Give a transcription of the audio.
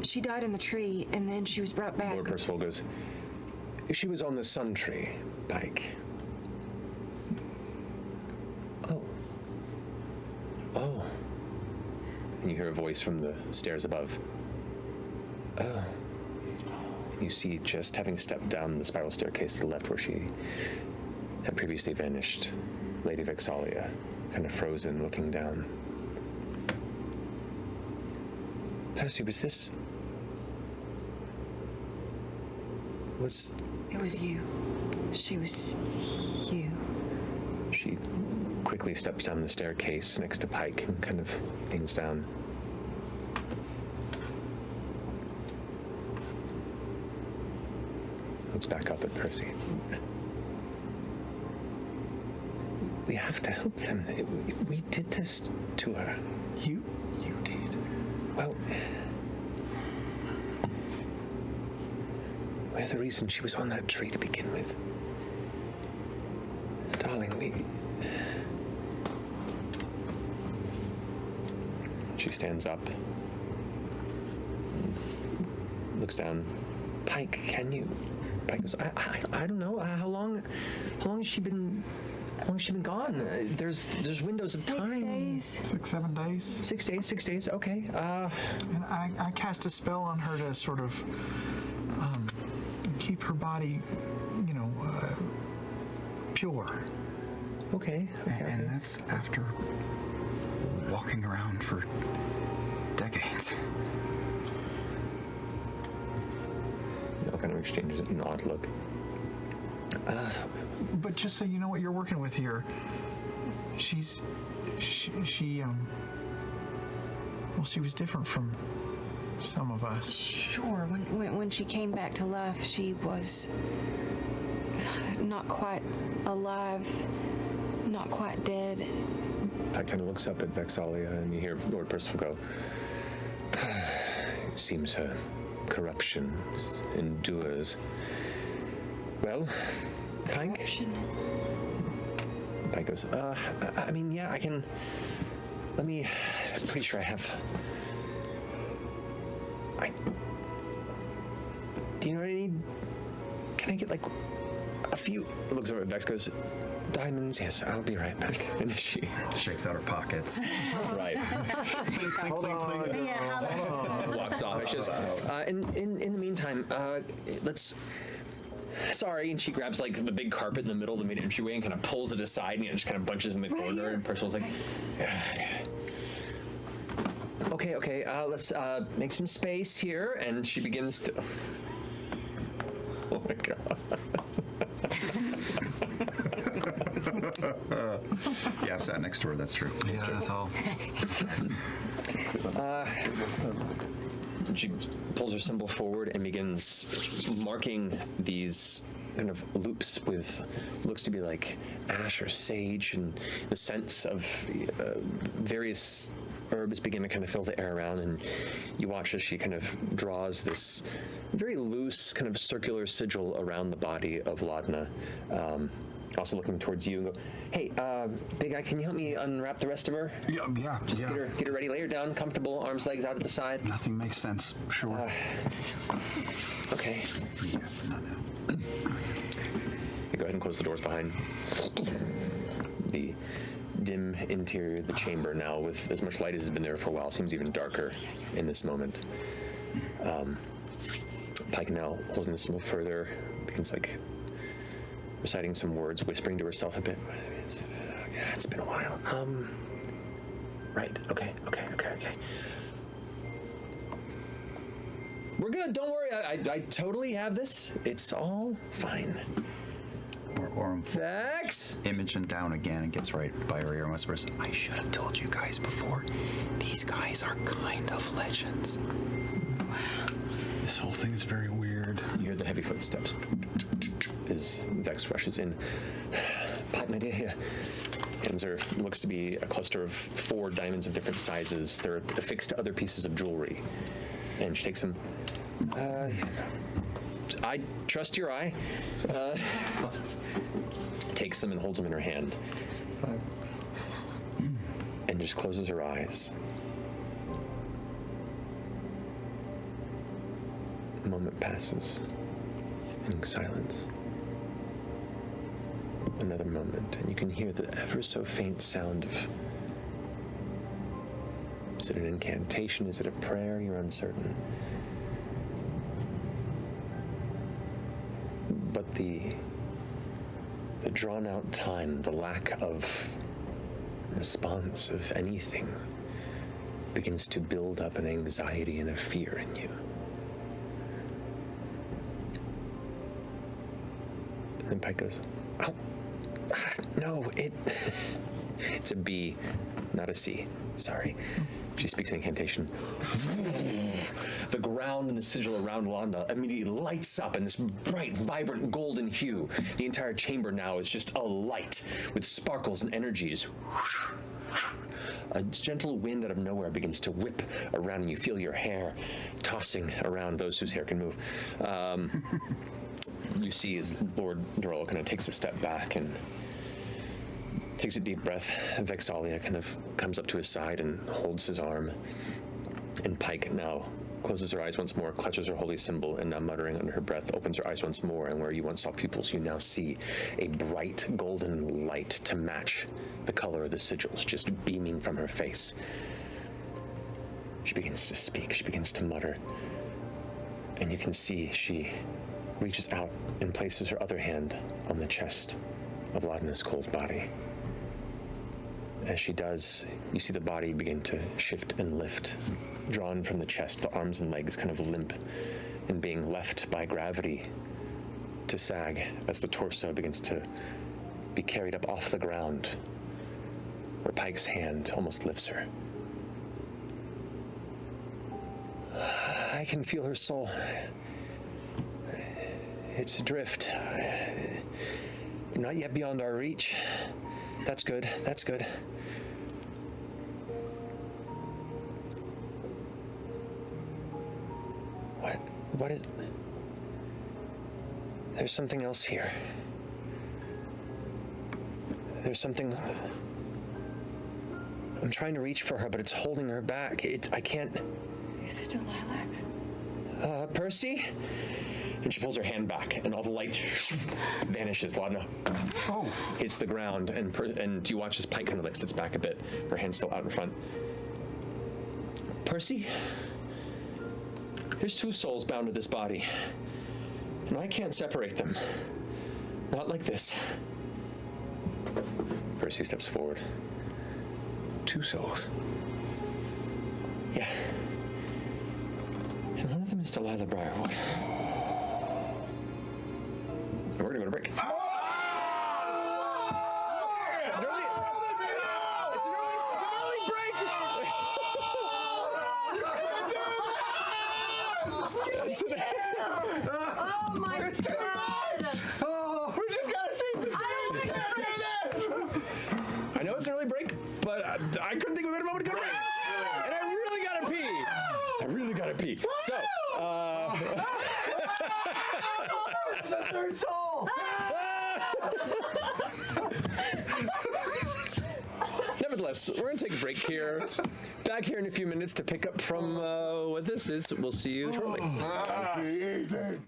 She died in the tree, and then she was brought back. Lord Percival goes, she was on the sun tree, Pike. Oh. And you hear a voice from the stairs above. Oh. You see, just having stepped down the spiral staircase to the left where she had previously vanished, Lady Vexalia, kind of frozen, looking down. Percy, was this... It was you. She was you. She quickly steps down the staircase next to Pike and kind of leans down. Looks back up at Percy. We have to help them. We did this to her. You did? Well, we're the reason she was on that tree to begin with. Darling, She stands up, looks down. Pike, can you? Pike goes, I don't know. How long has she been gone? There's windows of time. 6 days. 6, 7 days. 6 days, okay. And I cast a spell on her to sort of keep her body, pure. Okay. And that's after walking around for decades. They all kind of exchanges an odd look. But just so you know what you're working with here, she was different from some of us. Sure. When she came back to life, she was not quite alive, not quite dead. Pike kind of looks up at Vexalia, and you hear Lord Percival go, it seems her corruption endures. Well, Pike? Corruption? Pike goes, I mean, yeah, I can... I'm pretty sure I have... Do you know what I need? Can I get, a few... Looks over at Vex, goes, diamonds, yes, I'll be right back. And she shakes out her pockets. Right. Hold on. Walks off. It's just, in the meantime, let's... Sorry, and she grabs the big carpet in the middle of the main entryway and kind of pulls it aside, and it just kind of bunches in the corner. Here. And Percival's like, okay, let's make some space here. And she begins to. Oh my god. Yeah, I've sat next to her. That's true. Yeah, that's all. She pulls her symbol forward and begins marking these kind of loops with looks to be like ash or sage, and the scents of various herbs begin to kind of fill the air around, and you watch as she kind of draws this very loose kind of circular sigil around the body of Laudna. Also looking towards you and go, hey, Big Eye, can you help me unwrap the rest of her? Yeah. Just get her ready, lay her down, comfortable, arms, legs out at the side. Nothing makes sense, sure. Okay. Yeah, not now. You go ahead and close the doors behind. The dim interior of the chamber now, with as much light as has been there for a while, seems even darker in this moment. Pike now holding the symbol further, begins reciting some words, whispering to herself a bit. It's been a while. Right. Okay. We're good. Don't worry. I totally have this. It's all fine. Or Vex? Imogen down again and gets right by her ear and whispers, I should have told you guys before. These guys are kind of legends. This whole thing is very weird. You hear the heavy footsteps as Vex rushes in. Pike, my dear, here. Hands her, looks to be a cluster of 4 diamonds of different sizes. They're affixed to other pieces of jewelry. And she takes them. I trust your eye. Takes them and holds them in her hand. And just closes her eyes. A moment passes in silence. Another moment, and you can hear the ever so faint sound of, is it an incantation? Is it a prayer? You're uncertain. But the drawn out time, the lack of response of anything begins to build up an anxiety and a fear in you. And Pike goes, oh, no, it's a B, not a C. Sorry. She speaks an incantation. The ground and the sigil around Laudna immediately lights up in this bright, vibrant golden hue. The entire chamber now is just alight with sparkles and energies. A gentle wind out of nowhere begins to whip around, and you feel your hair tossing around, those whose hair can move. You see as Lord Durrell kind of takes a step back and takes a deep breath. Vexalia kind of comes up to his side and holds his arm. And Pike now closes her eyes once more, clutches her holy symbol, and now muttering under her breath, opens her eyes once more, and where you once saw pupils, you now see a bright golden light to match the color of the sigils, just beaming from her face. She begins to speak, she begins to mutter, and you can see she reaches out and places her other hand on the chest of Laudna's cold body. As she does, you see the body begin to shift and lift, drawn from the chest, the arms and legs kind of limp and being left by gravity to sag as the torso begins to be carried up off the ground, where Pike's hand almost lifts her. I can feel her soul. It's adrift. Not yet beyond our reach. That's good. That's good. What is... There's something else here. There's something... I'm trying to reach for her, but it's holding her back. I can't... Is it Delilah? Percy? And she pulls her hand back, and all the light vanishes. Laudna hits the ground, and you watch as Pike kind of like sits back a bit, her hand still out in front. Percy? There's two souls bound to this body, and I can't separate them. Not like this. Percy steps forward. Two souls? Yeah. And one of them is Delilah Briarwood. And we're gonna go to break. It's an early break. Oh my God! We just gotta see this. I know it's an early break, but I couldn't think of a better moment to go to break. And I really gotta pee. So, It's a third soul. Nevertheless, we're going to take a break here. Back here in a few minutes to pick up from what this is. We'll see you shortly. Easy.